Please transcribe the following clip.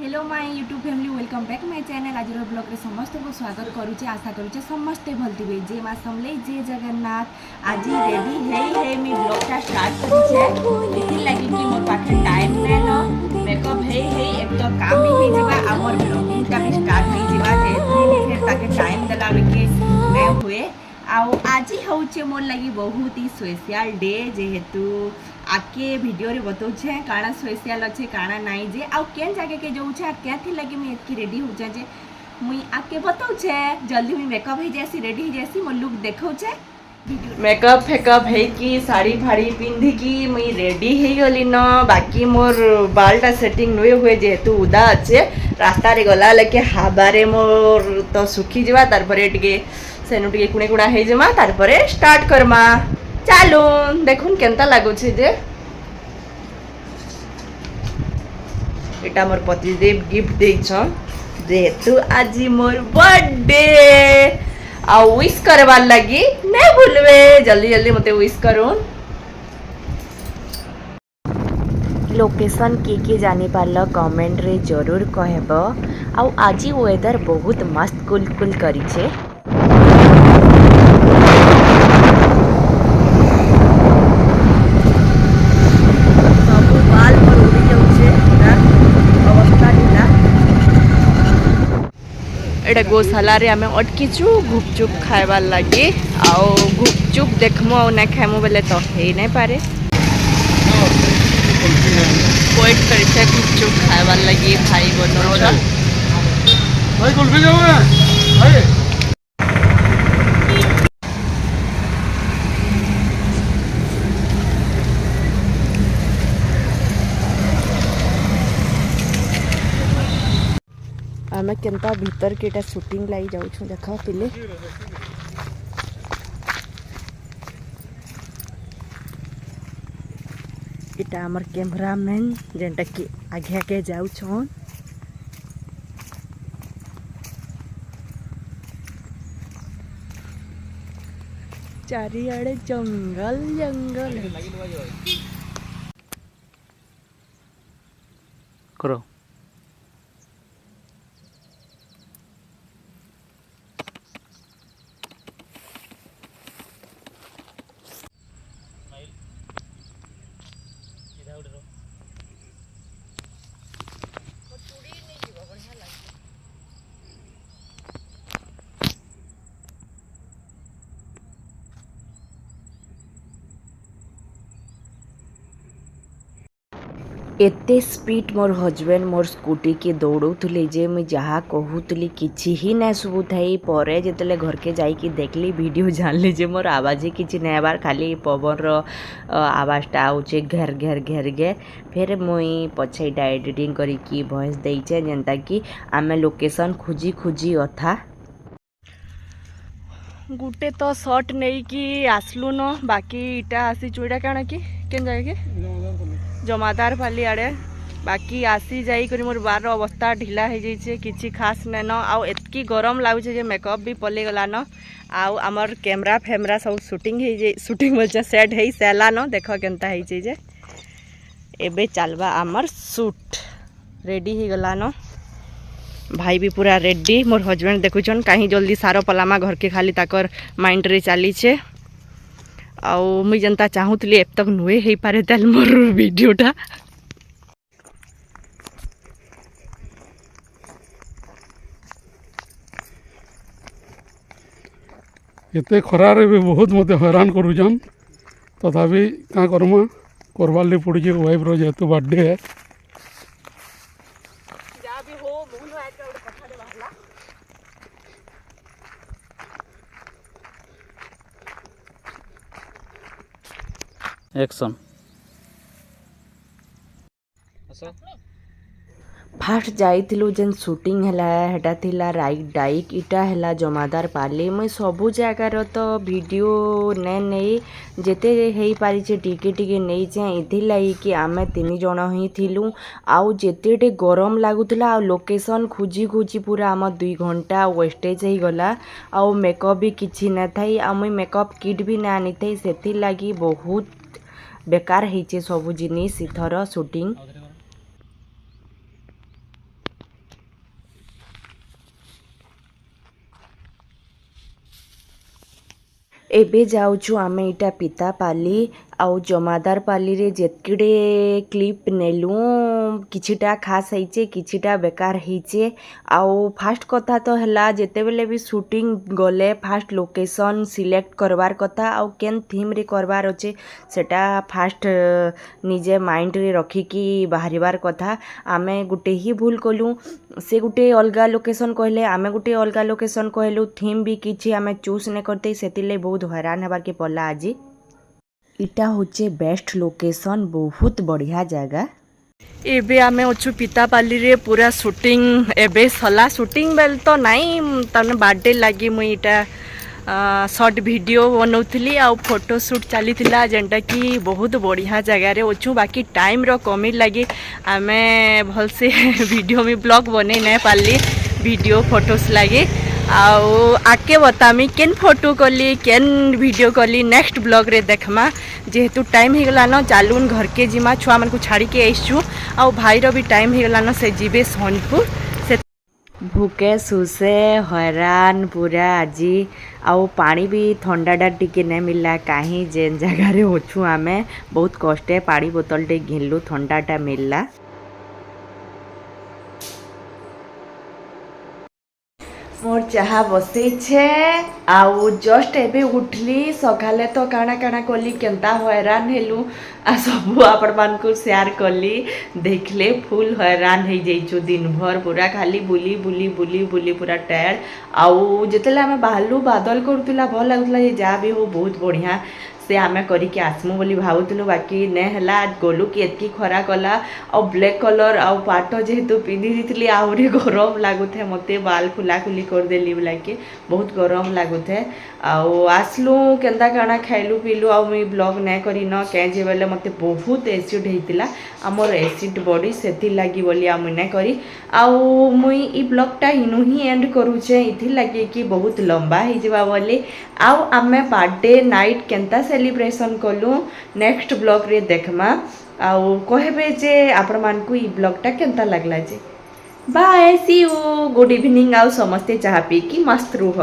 Hello my YouTube family welcome back my channel. आज blog रे समस्त को स्वागत करुचे। आशा करुचे समस्ते भलथिबे। जय मां समले जय जगन्नाथ। आज रेडी है मी ब्लॉगटा स्टार्ट करिछे। एथि लागि कि मोर पाखे टाइम नै न मेकअप है एक तो काम भी हे जिबा हमर ब्लॉगिंग का भी स्टार्ट हे जिबा जे फिर ताके टाइम देला बेके नै हुए। आउ आज होचे मोर लगी बहुत ही स्पेशल डे जेहेतु आके वीडियो रे बताऊे काଣା स्पेशल अच्छे काଣା नाई जे आउ केन जगह के जाऊे आ क्या थी लगे मुझे एतकी रेडी हो जे मुई आके बताऊे जल्दी मुई मेकअप हो जैसी रेडी हो जैसी मोर लुक देखौछे। मेकअप फेकअप है कि साड़ी फाड़ी पिंधि की मुई रेडी हो गली न। बाकी मोर बालटा सेटिंग नुए हुए जेहेतु उदा अच्छे रास्ता रे गला लेके हाबारे मोर तो सुखी जवा तार परे टिके सेनु टिके कुणे कुणा हे जमा तार परे स्टार्ट करमा। चालू देखुन केनता लागुछे जे एटा मोर पतिदेव गिफ्ट देइछन जेहेतु आज मोर बर्थडे आ विश करवार लगी नहीं भूलवे जल्दी जल्दी मते विश करूँ। लोकेशन के जानी पारल कमेंट रे जरूर कहब। आउ आज वेदर बहुत मस्त कुल कुल करिछे। एटा गोशाला रे आमे अटकीचु गुपचुप खाइबार लगी। आउ गुपचुप देखमु आ ना खाइमु बेले तो हे नहीं पारे। वेट करिछे गुपचुप खाइबार लगी भाई बनौछन। भाई कुल्फी जाओगे भाई आमे केनता भीतर केटा शूटिंग लाई जाउछु देखा पिले। इटा हमर कैमरामैन जेंटा कि आगे आगे जाउछन। चारियाडे जंगल जंगल करो। एते स्पीड मोर हजबैंड मोर स्कूटी के दौड़ौले जे मुझे जहाँ कहूली किसी ही ना शुभुथाई पर जिते घर के जाकि देखली वीडियो जानली जे मोर आवाज किसी नहीं आबार खाली पवन आवाज़टा आउचे घेर घेर घेर घेर। फिर मुई पछेटा एडिटिंग करी वॉइस देचे जेनता कि आमे लोकेशन खोजी खोजी अथा गुटे तो शॉट नहीं कि आसलु न। बाकी इटा आसी चुईटा काण कि केन जाए जमादार फाली आड़े बाकी आसी जाई मोर बार अवस्था ढिला हो जाइए किसी खास नहीं न। आउ एतकी गरम लगुचे जे मेकअप भी पले गला न। आउ आमर कैमरा फैमरा सब शूटिंग बोलचे सेट है सारा न। देख केनता जे एबे चलबा आमर शूट रेडी हो गला न। भाई भी पूरा रेडी मोर हजबैंड देखुचन कहीं जल्दी सारो पलामा घर के खाली ताकर माइंड रे चलीचे। आउ मुई जनता चाहूली एब तक नुए हो पारे तेल मोर वीडियोटा। एते खरारे भी बहुत मत हैरान करूछन तथापि क्या करमा करवार लिए पड़ी वाइफ रो जेहेतु बर्थडे है। एक्शन फास्ट जाइलु जेन शूटिंग हेटा थिला राइट डाइक इटा हेला जमादार पाली। मुई सबू जगार तो वीडियो नहीं जेते हेई पारिचे टिके टिके नहीं जाए इथि लगी कि आमे 3 जण ही थिलु। आउ जेतेटे गरम लागुला आ लोकेशन खोजी खोजी पूरा आम 2 घंटा वेस्टेज हो गला। आउ मेकअप भी किछि न थाई आ मुई मेकअप किट भी ना आनी थाई सेथि लगी बहुत बेकार होइचे सबू जिनिस इथर शूटिंग। ଏବେ ଯାଉଛୁ ଆମେ ଏଇଟା ପିତାପାଲି ଆଉ ଜମାଦାର ପାଲିରେ ଯେତିକିଟେ କ୍ଲିପ୍ ନେଲୁ କିଛିଟା ଖାସ୍ ହେଇଛେ କିଛିଟା ବେକାର ହେଇଛେ ଆଉ ଫାଷ୍ଟ କଥା ତ ହେଲା ଯେତେବେଳେ ବି ସୁଟିଂ ଗଲେ ଫାଷ୍ଟ ଲୋକେସନ୍ ସିଲେକ୍ଟ କରବାର୍ କଥା ଆଉ କେନ୍ ଥିମ୍ରେ କରବାର୍ ଅଛେ ସେଟା ଫାଷ୍ଟ ନିଜେ ମାଇଣ୍ଡରେ ରଖିକି ବାହାରିବାର୍ କଥା ଆମେ ଗୋଟେ ହିଁ ଭୁଲ କଲୁ ସେ ଗୋଟେ ଅଲଗା ଲୋକେସନ୍ କହିଲେ ଆମେ ଗୋଟେ ଅଲଗା ଲୋକେସନ୍ କହିଲୁ ଥିମ୍ ବି କିଛି ଆମେ ଚୁଜ୍ ନାଇଁ କରିତେ ସେଥିର୍ଲାଗି ବହୁତ ହଇରାଣ ହେବାର୍କେ ପଡ଼ଲା ଆଜି इटा होचे बेस्ट लोकेशन बहुत बढ़िया जगह एबे आमे अछु पितापाली रे पूरा शूटिंग एबे सला शूटिंग बेल तो नहीं तने बर्थडे लगी मुई इटा शॉर्ट वीडियो बनौली आ फोटो शूट चली जेनटा कि बहुत बढ़िया जगह रे अछु बाकी टाइम रो कमी लगी आमे भल से वीडियो में ब्लॉग बने नहीं पारली वीडियो फोटोस लगी आउ आके बतामी केन फोटो कली केन वीडियो कली नेक्स्ट ब्लॉग रे देखमा जेहेतु टाइम हो गला न चालून घर के जिमा छुआ मन को छाड़ी के आइछु आउ भाई रो भी टाइम हो गला न से जीवे सोनपुर से भूके सुसे हैरान पूरा आजी आउ पानी भी ठंडाटा टिके नहीं मिलला कहीं जेन जगह रे होछु आमे बहुत कष्टे पानी बोतल टे घिनलु ठंडाटा मिलला मोर चाहा बसैछे आउ जस्ट एबे उठली सकाले तो काଣା काଣା कली केनता हैरान हेलु आ सब आपण मान को शेयर कली देखले फुल हैरान हो जाइछु दिन भर पूरा खाली बुली बुली बुली बुली पूरा टायर्ड आउ जेतेले आमे बाहरलु बादल करतुला भल लागुतला जे जा भी हो बहुत बढ़िया से आमे करिके आसमु बोली भावुतलु बाकी ने हला आज गोलु कि एतकी खरा कला और ब्लैक कलर आउ पाट जेहेतु पिंधि दिथली आहुरी गरम लागुथे मते बाल खुला खुली कर देली बोलाके बहुत गरम लागुथे आउ आसलु केंदा काଣା खाइलु पिलु आउ मुई ब्लॉग नै करी न के जे बेले मते बहुत एसिड हेतिला हमर एसिड बॉडी सेति लागी बोली आ मुई नै करी आउ मुई ई ब्लॉगटा इनु ही एंड करूछे इथि लागी कि बहुत लंबा ही जबा बोली आउ आमे बर्थडे नाइट केंता सेलिब्रेशन कलु नेक्स्ट ब्लॉग रे देखमा आउ कहबे जे आपण मान को ई ब्लॉगटा केंता लागला जे bye see you good evening आउ समस्ते चाह पी कि मस्त रुह।